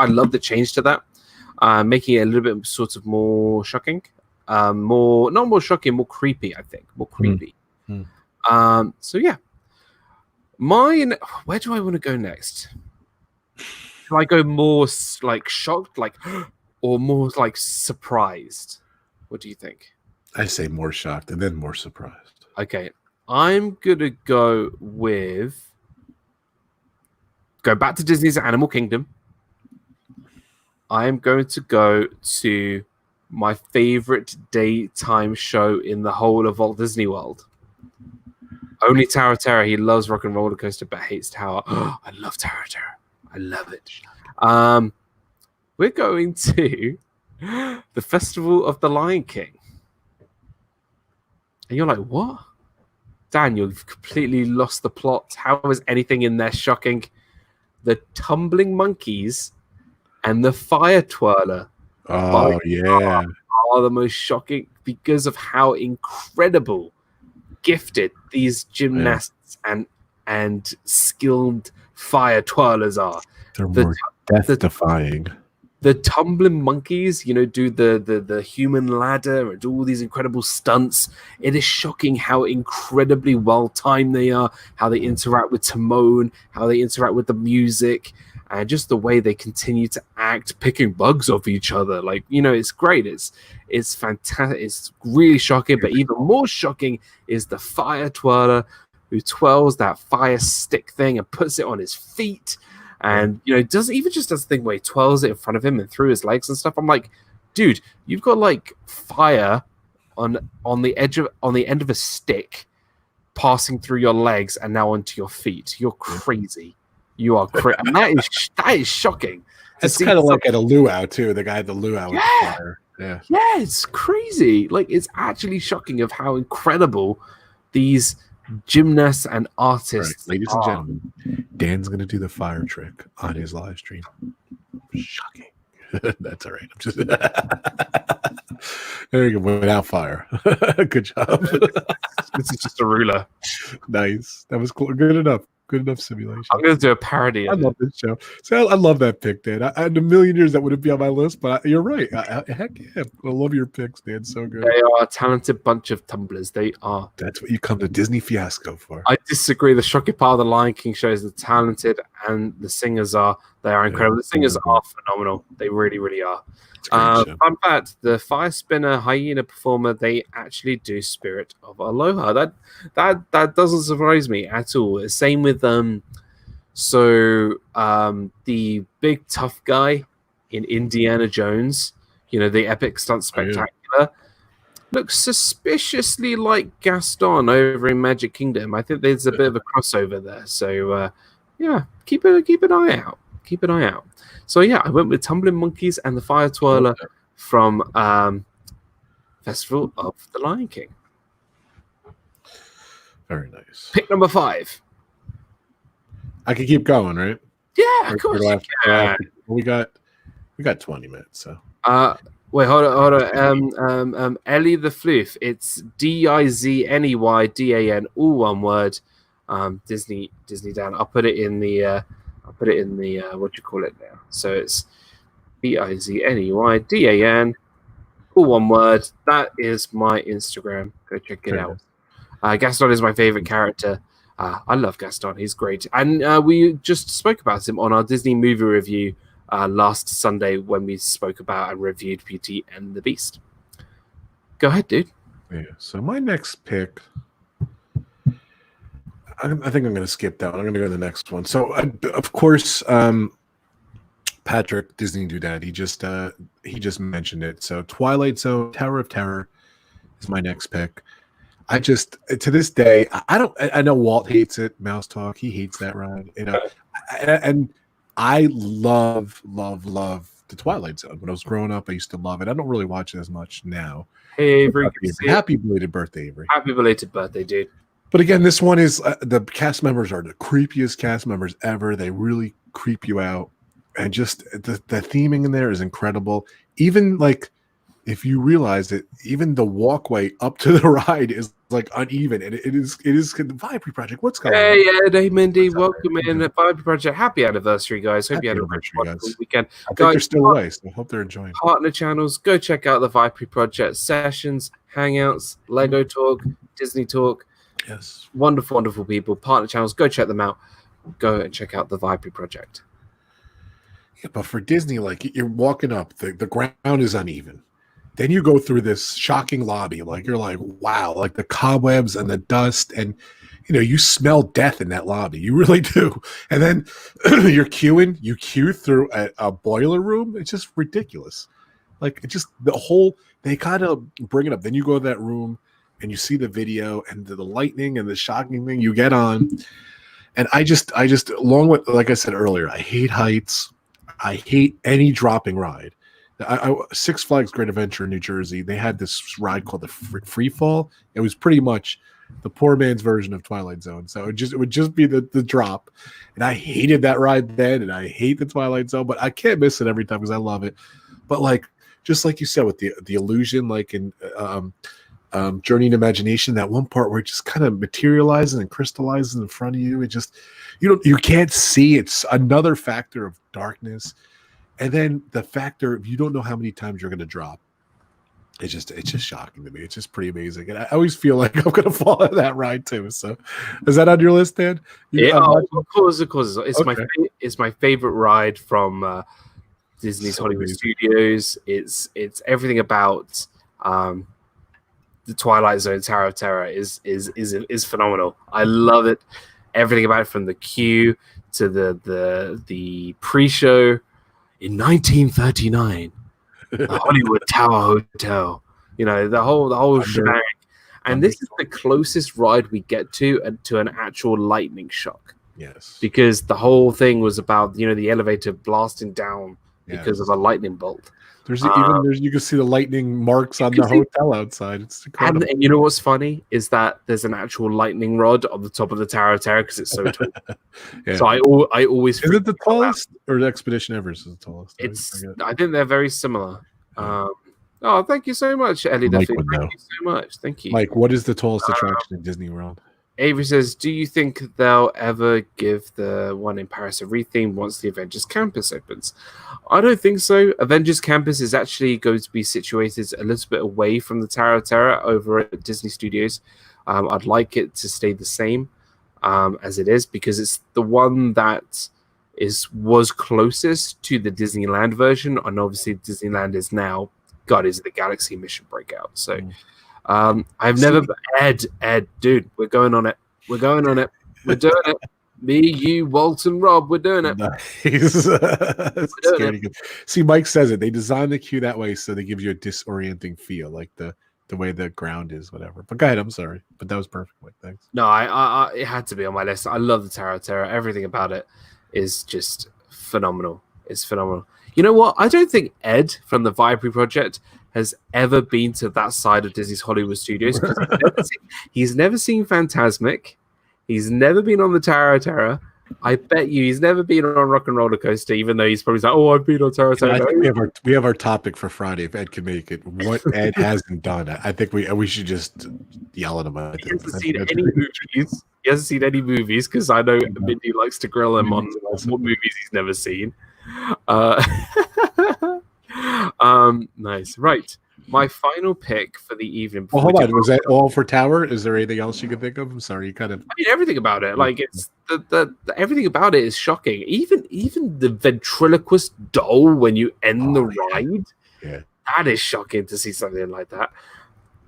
love the change to that, making it a little bit sort of more shocking, not more shocking, more creepy. I think more creepy. So yeah, mine. Where do I want to go next? Do I go more like shocked, or more like surprised? What do you think? I say more shocked and then more surprised. Okay, I'm gonna go back to Disney's Animal Kingdom. I'm going to go to my favorite daytime show in the whole of Walt Disney World. Only Tower of Terror. He loves Rock and Roller Coaster, but hates Tower. I love Tower of Terror. I love it. We're going to the Festival of the Lion King. And you're like, what? Dan, you've completely lost the plot. How is anything in there shocking? The tumbling monkeys and the fire twirler are the most shocking because of how incredible gifted these gymnasts and and skilled fire twirlers are. They're more death-defying. The tumbling monkeys, you know, do the human ladder and do all these incredible stunts. It is shocking how incredibly well-timed they are, how they interact with Timon, how they interact with the music, and just the way they continue to act, picking bugs off each other. Like, you know, it's great. It's fantastic. It's really shocking, but even more shocking is the fire twirler who twirls that fire stick thing and puts it on his feet. And, you know, does the thing where he twirls it in front of him and through his legs and stuff. I'm like, dude, you've got like fire on the end of a stick passing through your legs and now onto your feet. You're crazy. You are crazy. And that is shocking. It's kind of like at a luau too. The guy at the luau with the fire. Yeah. Yeah, it's crazy. Like, it's actually shocking of how incredible these gymnasts and artists. Right, ladies and gentlemen, Dan's gonna do the fire trick on his live stream. Shocking. That's all right. I'm just there you go, without fire. Good job. This is just a ruler. Nice. That was cool. Good enough simulation. I'm gonna do a parody. I love this show. So I love that pick, Dan. I in a million years that wouldn't be on my list, but you're right. Heck yeah, I love your picks, Dan. So good. They are a talented bunch of tumblers. They are. That's what you come to Disney Fiasco for. I disagree. The shocking part of the Lion King show is the talented and the singers are. They are incredible. The singers are phenomenal. They really, really are. Fun fact: the fire spinner hyena performer, they actually do Spirit of Aloha. That doesn't surprise me at all. Same with the big tough guy in Indiana Jones, you know, the epic stunt spectacular, looks suspiciously like Gaston over in Magic Kingdom. I think there's a bit of a crossover there. So yeah, keep an eye out. Keep an eye out. So yeah, I went with Tumbling Monkeys and the Fire Twirler from Festival of the Lion King. Very nice. Pick number 5. I can keep going, right? Yeah, of course. We got 20 minutes. So wait, hold on. Ellie the Floof. It's DIZNEYDAN, all one word. Disney Dan. I'll put it in the what do you call it now? So it's DIZNEYDAN, all one word. That is my Instagram. Go check it out. Gaston is my favorite character. I love Gaston. He's great. And we just spoke about him on our Disney movie review last Sunday when we spoke about and reviewed Beauty and the Beast. Go ahead, dude. Yeah. So my next pick, I think I'm going to skip that one. I'm going to go to the next one. So, of course, Patrick, Disney Doodad, he just mentioned it. So Twilight Zone, Tower of Terror is my next pick. To this day, I know Walt hates it. Mouse Talk, he hates that ride. You know, and I love the Twilight Zone. When I was growing up, I used to love it. I don't really watch it as much now. Hey, Avery. Happy belated birthday, Avery. Happy belated birthday, dude. But again, this one is the cast members are the creepiest cast members ever. They really creep you out. And just the theming in there is incredible. Even like, if you realize it, even the walkway up to the ride is like uneven, and it is the Viapree Project. What's going on? Hey, Mindy, welcome in the Viapree Project. Happy anniversary, guys. Hope you had a wonderful weekend. I think they're still away, so I hope they're enjoying. Partner channels, go check out the Viapree Project sessions, hangouts, Lego Talk, Disney Talk. Yes, wonderful, wonderful people. Partner channels, go check them out. Go and check out the Viapree Project. Yeah, but for Disney, like you're walking up, the ground is uneven. Then you go through this shocking lobby, like you're like, wow, like the cobwebs and the dust, and you know, you smell death in that lobby. You really do. And then you queue through a boiler room. It's just ridiculous. Like it just they kind of bring it up. Then you go to that room and you see the video and the lightning and the shocking thing you get on. And I just along with, like I said earlier, I hate heights. I hate any dropping ride. Six Flags Great Adventure in New Jersey, they had this ride called the Free Fall. It was pretty much the poor man's version of Twilight Zone. So it would just be the drop. And I hated that ride then, and I hate the Twilight Zone, but I can't miss it every time because I love it. But like, just like you said with the illusion, like in Journey in Imagination, that one part where it just kind of materializes and crystallizes in front of you. It just, you can't see. It's another factor of darkness. And then the factor of you don't know how many times you're going to drop. It's just shocking to me. It's just pretty amazing. And I always feel like I'm going to fall on that ride too. So is that on your list, Dan? Of course. It's Okay. it's my favorite ride from Disney's Hollywood Studios. It's everything about the Twilight Zone Tower of Terror is phenomenal. I love it. Everything about it, from the queue to the pre-show in 1939, the Hollywood Tower Hotel. The whole shebang. And this is the closest ride we get to an actual lightning shock. Yes. Because the whole thing was about the elevator blasting down because of a lightning bolt. There's you can see the lightning marks on the hotel outside. It's incredible. And you know what's funny is that there's an actual lightning rod on the top of the Tower of Terror because it's so tall. So I always is it the tallest or the Expedition Everest is the tallest? I think they're very similar. Thank you so much, Ellie. Thank you so much. Thank you, Mike. What is the tallest attraction in Disney World? Avery says, do you think they'll ever give the one in Paris a retheme once the Avengers Campus opens? I don't think so. Avengers Campus is actually going to be situated a little bit away from the Tower of Terror over at Disney Studios. I'd like it to stay the same as it is, because it's the one that was closest to the Disneyland version, and obviously Disneyland is now Guardians of the Galaxy Mission Breakout. So I've never Ed, dude, we're going on it. We're doing it. Me, you, Walt, and Rob, we're doing it. Nice. That's scary. Good. See, Mike says it. They designed the queue that way so they give you a disorienting feel, like the way the ground is, whatever. But go ahead, I'm sorry. But that was perfect, Mike. Thanks. No, it had to be on my list. I love the Tower of Terror. Everything about it is just phenomenal. It's phenomenal. You know what? I don't think Ed from the Viapree Project has ever been to that side of Disney's Hollywood Studios, because he's never seen Fantasmic. He's never been on the Tower of Terror. I bet you he's never been on Rock and Roller Coaster, even though he's probably like, "Oh, I've been on Tower of Terror." I think we have our topic for Friday. If Ed can make it, what Ed hasn't done, I think we should just yell at him. He hasn't seen any movies. He hasn't seen any movies, because I know Mindy likes to grill him on what movies he's never seen. Nice. Right. My final pick for the evening. Well, hold on. Was that all for Tower? Is there anything else you could think of? I'm sorry, you kind of. I mean, everything about it. Like, it's the everything about it is shocking. Even the ventriloquist doll when you end the ride. Yeah. That is shocking to see something like that.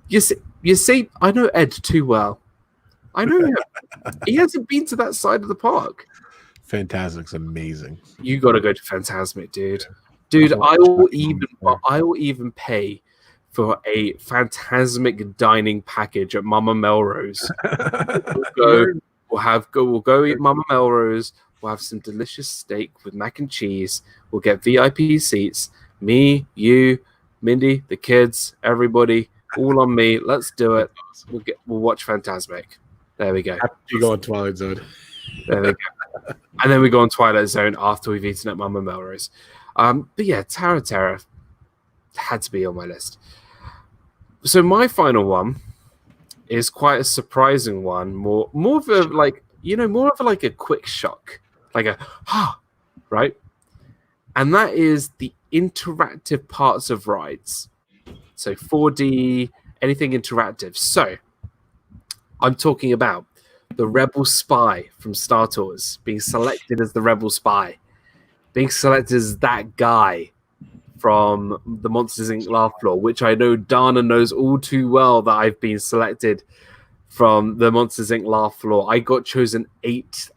You see, I know Ed too well. I know him. He hasn't been to that side of the park. Fantasmic's amazing. You got to go to Fantasmic, dude. Dude, I will even pay for a Fantasmic dining package at Mama Melrose. We'll go eat Mama Melrose. We'll have some delicious steak with mac and cheese. We'll get VIP seats. Me, you, Mindy, the kids, everybody, all on me. Let's do it. We'll watch Fantasmic. There we go. You go on Twilight Zone. There we go. And then we go on Twilight Zone after we've eaten at Mama Melrose. But yeah, Tower of Terror had to be on my list. So my final one is quite a surprising one. More of a quick shock, like a right. And that is the interactive parts of rides. So 4D, anything interactive. So I'm talking about the Rebel Spy from Star Tours being selected as the Rebel Spy, being selected as that guy from the Monsters Inc. Laugh Floor, which I know Dana knows all too well that I've been selected from the Monsters Inc. Laugh Floor. I got chosen 8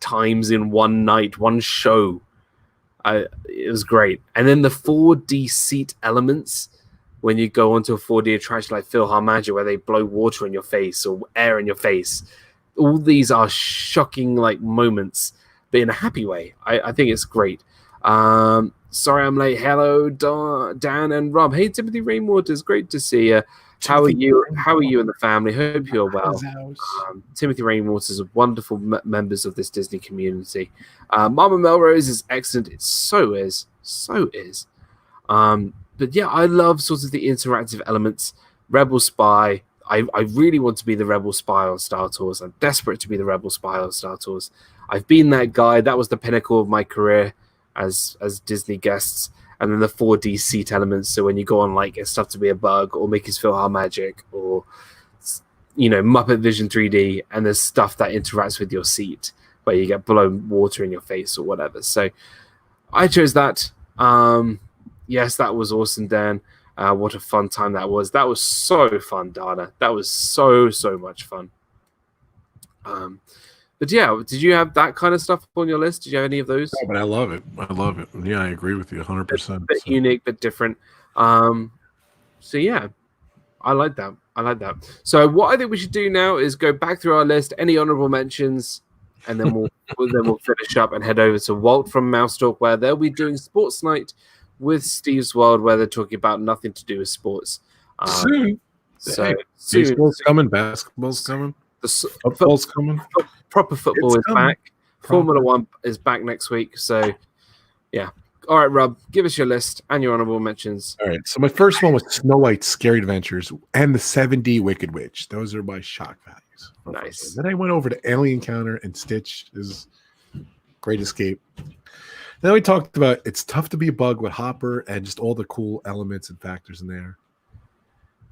times in one night, one show. It was great. And then the 4D seat elements, when you go onto a 4D attraction like PhilharMagic, where they blow water in your face or air in your face. All these are shocking moments, but in a happy way. I think it's great. Sorry I'm late. Hello, Dan and Rob. Hey, Timothy Rainwaters. Great to see you. How are you? How are you and the family? Hope you're well. Timothy Rainwaters are wonderful members of this Disney community. Mama Melrose is excellent. It so is. But yeah, I love sort of the interactive elements Rebel Spy. I really want to be the Rebel Spy on Star Tours. I'm desperate to be the Rebel Spy on Star Tours. I've been that guy. That was the pinnacle of my career as Disney guests. And then the 4D seat elements. So when you go on, like, it's stuff to be a bug or make us feel our magic or, you know, Muppet Vision 3D. And there's stuff that interacts with your seat where you get blown water in your face or whatever. So I chose that. Yes, that was awesome, Dan. What a fun time that was. That was so fun, Dana. That was so much fun. But yeah, did you have that kind of stuff on your list? Did you have any of those? Oh, but I love it. I love it. Yeah, I agree with you 100%. Bit unique, but different. So yeah, I like that. I like that. So what I think we should do now is go back through our list, any honorable mentions, and then we'll finish up and head over to Walt from Mouse Talk, where they'll be doing Sports Night with Steve's World, where they're talking about nothing to do with sports. Soon. So baseball's coming, basketball's coming, football's coming. Proper football is back. Formula One is back next week. So, yeah. All right, Rob, give us your list and your honorable mentions. All right. So my first one was Snow White's Scary Adventures and the 7D Wicked Witch. Those are my shock values. Nice. Then I went over to Alien Encounter and Stitch is Great Escape. Then we talked about It's Tough to Be a Bug with Hopper and just all the cool elements and factors in there.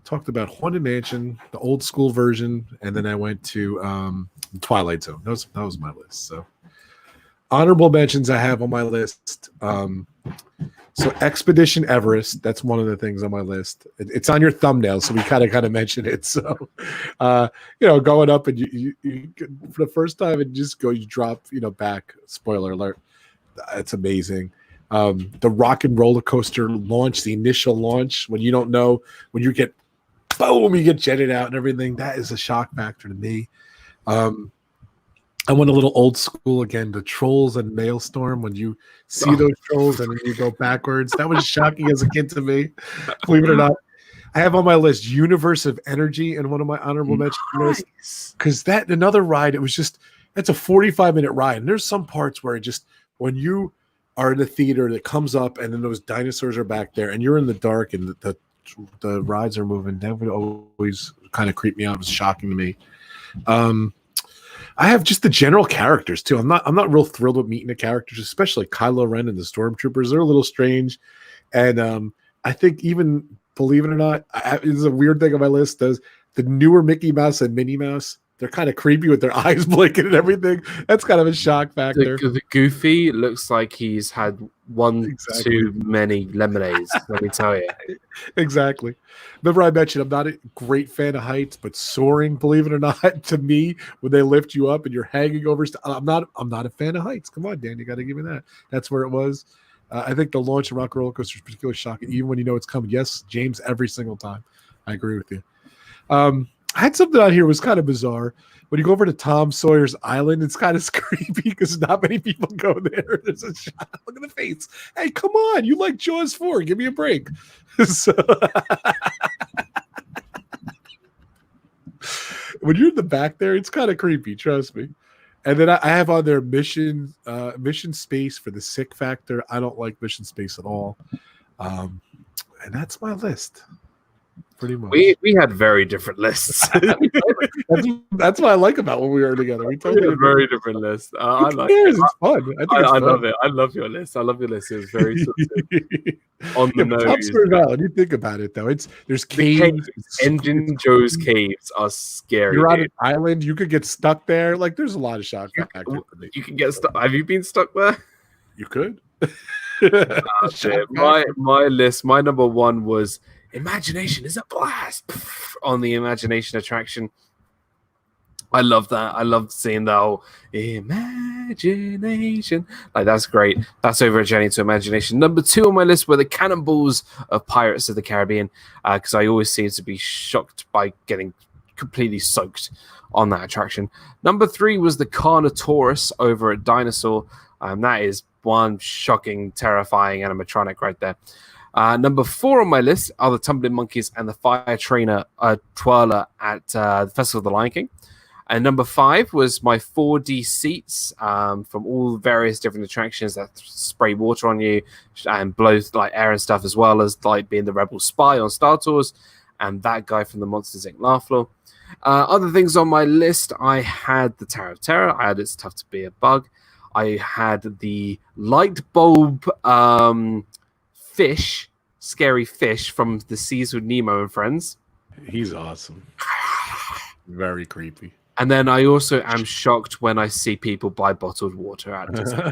Talked about Haunted Mansion, the old school version, and then I went to Twilight Zone. That was my list. So honorable mentions I have on my list. So Expedition Everest, that's one of the things on my list. It's on your thumbnail, so we kind of mentioned it. So going up and you for the first time and just you drop back. Spoiler alert. It's amazing. The rock and roller coaster launch, the initial launch, when you don't know, when you get boom, you get jetted out and everything. That is a shock factor to me. I went a little old school again. The Trolls and Maelstrom, when you see those trolls and then you go backwards, that was shocking as a kid to me. Believe it or not, I have on my list Universe of Energy and one of my honorable mentions because that another ride. It was that's a 45-minute ride, and there's some parts where it just when you are in the theater that comes up and then those dinosaurs are back there and you're in the dark and the rides are moving. That would always kind of creep me out. It was shocking to me. I have just the general characters too. I'm not real thrilled with meeting the characters, especially Kylo Ren and the Stormtroopers. They're a little strange, and I think even believe it or not, it's a weird thing on my list. The newer Mickey Mouse and Minnie Mouse, they're kind of creepy with their eyes blinking and everything. That's kind of a shock factor. The Goofy looks like he's had one too many lemonades, let me tell you. Exactly. Remember I mentioned I'm not a great fan of heights, but soaring, believe it or not, to me, when they lift you up and you're hanging over, I'm not a fan of heights. Come on, Dan, you got to give me that. That's where it was. I think the launch of Rock Roller Coaster is particularly shocking, even when you know it's coming. Yes, James, every single time. I agree with you. I had something out here was kind of bizarre. When you go over to Tom Sawyer's Island, it's kind of creepy because not many people go there. There's a shot. Look at the face. Hey, come on. You like Jaws 4. Give me a break. So, when you're in the back there, it's kind of creepy. Trust me. And then I have on there Mission Space for the sick factor. I don't like Mission Space at all. And that's my list. Pretty much. We had very different lists. That's what I like about when we were together. We totally had very different lists. I like it. It's fun. I love it. I love your list. I love your list. It was very on the nose. You think about it though. There's caves. Engine Joe's caves are scary. You're on an island. You could get stuck there. Like there's a lot of shock factor. You can get stuck. Have you been stuck there? You could. My list. My number one was Imagination is a blast on the Imagination attraction. I love that. I love seeing the whole imagination. Like, that's great. That's over a journey to imagination. Number two on my list were the Cannonballs of Pirates of the Caribbean, because I always seem to be shocked by getting completely soaked on that attraction. Number three was the Carnotaurus over at Dinosaur. That is one shocking, terrifying animatronic right there. Number four on my list are the Tumbling Monkeys and the Fire Trainer Twirler at the Festival of the Lion King. And number five was my 4D seats from all the various different attractions that spray water on you and blow like air and stuff, as well as like being the Rebel Spy on Star Tours. and that guy from the Monsters Inc. Laugh Floor. Other things on my list, I had the Tower of Terror. I had It's Tough to Be a Bug. I had the light bulb fish, scary fish from The Seas with Nemo and Friends. He's awesome. Very creepy. And then I also am shocked when I see people buy bottled water at Disney.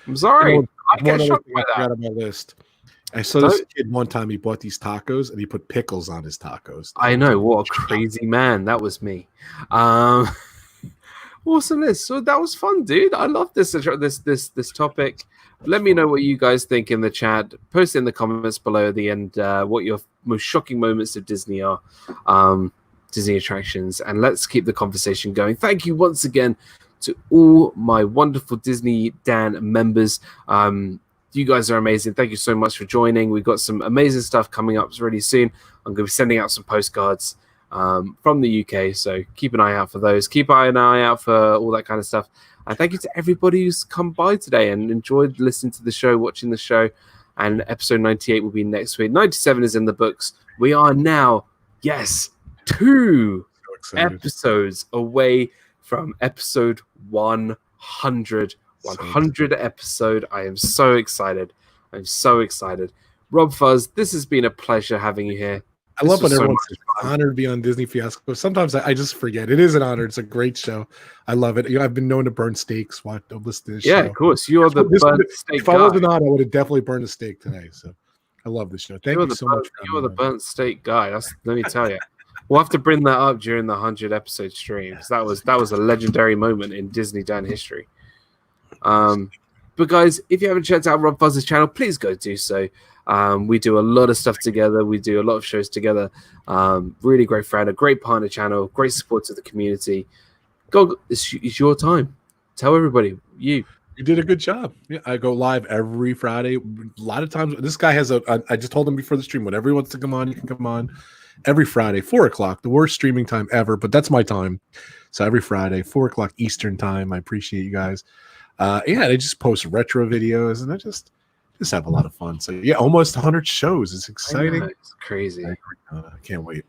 I'm sorry. I get shocked by that. On my list. I saw this kid one time. He bought these tacos and he put pickles on his tacos. I know. What a crazy man. That was me. Awesomeness. So that was fun, dude. I love this topic. Let me know what you guys think in the chat. Post it in the comments below at the end what your most shocking moments of Disney are. Disney attractions, and let's keep the conversation going. Thank you once again to all my wonderful Disney Dan members. You guys are amazing. Thank you so much for joining. We've got some amazing stuff coming up really soon. I'm going to be sending out some postcards from the UK, so keep an eye out for those. Keep an eye out for all that kind of stuff. And thank you to everybody who's come by today and enjoyed listening to the show, watching the show. And episode 98 will be next week. 97 is in the books. We are now, yes, 2 episodes away from episode 100. 100 episode. I am so excited. I'm so excited. RobFuz, this has been a pleasure having you here. I love when everyone's honored to be on Disney Fiasco. Sometimes I just forget. It is an honor. It's a great show. I love it. I've been known to burn steaks. Listen to this show. Of course. You're the burnt steak If I wasn't on, I would have definitely burned a steak today. So I love this show. Thank you so much. You're the burnt steak guy. Let me tell you. We'll have to bring that up during the 100 episode stream. That was a legendary moment in Disney Dan history. But guys, if you haven't checked out RobFuz's channel, please go do so. We do a lot of stuff together. We do a lot of shows together. Really great friend, a great partner channel, great support to the community. Go, it's your time. Tell everybody. You did a good job. Yeah, I go live every Friday. A lot of times, this guy has I just told him before the stream, whenever he wants to come on, you can come on. Every Friday, 4 o'clock, the worst streaming time ever, but that's my time. So every Friday, 4 o'clock Eastern time. I appreciate you guys. They just post retro videos, and I just have a lot of fun. So yeah, almost 100 shows. It's exciting. It's crazy. I can't wait.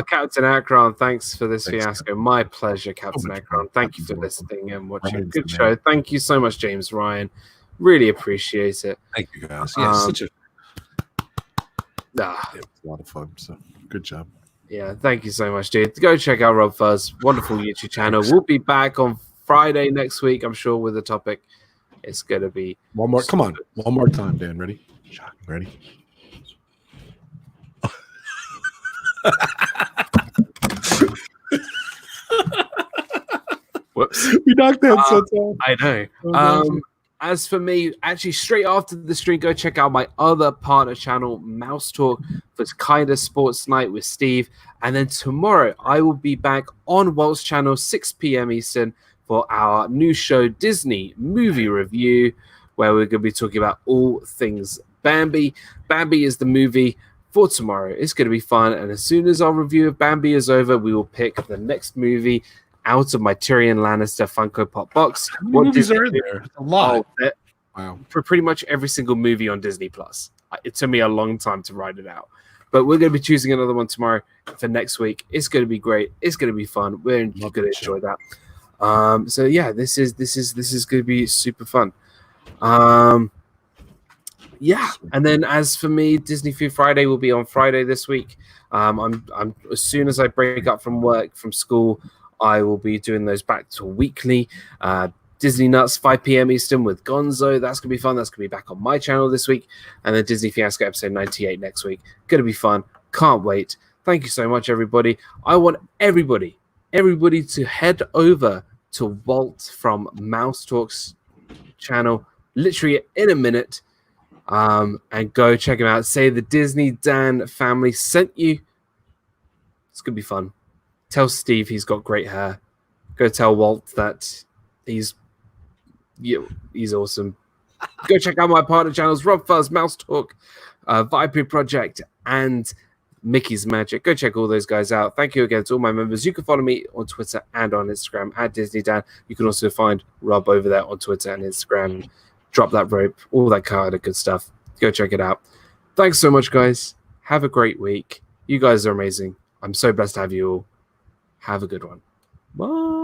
Captain Akron, thanks for this fiasco. My pleasure, Captain Akron. Thank you for listening and watching. Good show. Thank you so much, James Ryan. Really appreciate it. Thank you guys. Yeah, it was a lot of fun. So good job. Yeah, thank you so much, dude. Go check out RobFuz. Wonderful YouTube channel. We'll be back on Friday next week, I'm sure, with a topic. It's gonna be one more. Come on, one more time, Dan. Ready? Ready? Whoops! We knocked that so down. I know. As for me, actually, straight after the stream, go check out my other partner channel, Mouse Talk, for Kinda Sports Night with Steve. And then tomorrow, I will be back on Walt's channel, 6 p.m. Eastern, for our new show, Disney Movie Review, where we're going to be talking about all things Bambi. Bambi is the movie for tomorrow. It's going to be fun. And as soon as our review of Bambi is over, we will pick the next movie out of my Tyrion Lannister Funko Pop box. What movies are in there? A lot. Wow. For pretty much every single movie on Disney Plus. It took me a long time to write it out. But we're going to be choosing another one tomorrow for next week. It's going to be great. It's going to be fun. We're going to enjoy that. So yeah, this is going to be super fun. Yeah, and then as for me, Disney Food Friday will be on Friday this week. I'm as soon as I break up from work, from school, I will be doing those back to weekly. Disney Nuts, 5 p.m. Eastern with Gonzo. That's going to be fun. That's going to be back on my channel this week. And then Disney Fiasco episode 98 next week. Going to be fun. Can't wait. Thank you so much, everybody. I want everybody to head over to Walt from Mouse Talks channel, literally in a minute, and go check him out. Say the Disney Dan family sent you. It's going to be fun. Tell Steve he's got great hair. Go tell Walt that he's awesome. Go check out my partner channels, RobFuz, Mouse Talk, Viapree Project, and Mickey's Magic. Go check all those guys out. Thank you again to all my members. You can follow me on Twitter and on Instagram at DIZNEYDAN. You can also find Rob over there on Twitter and Instagram. Drop that rope, all that kind of good stuff. Go check it out. Thanks so much, guys. Have a great week. You guys are amazing. I'm so blessed to have you all. Have a good one. Bye.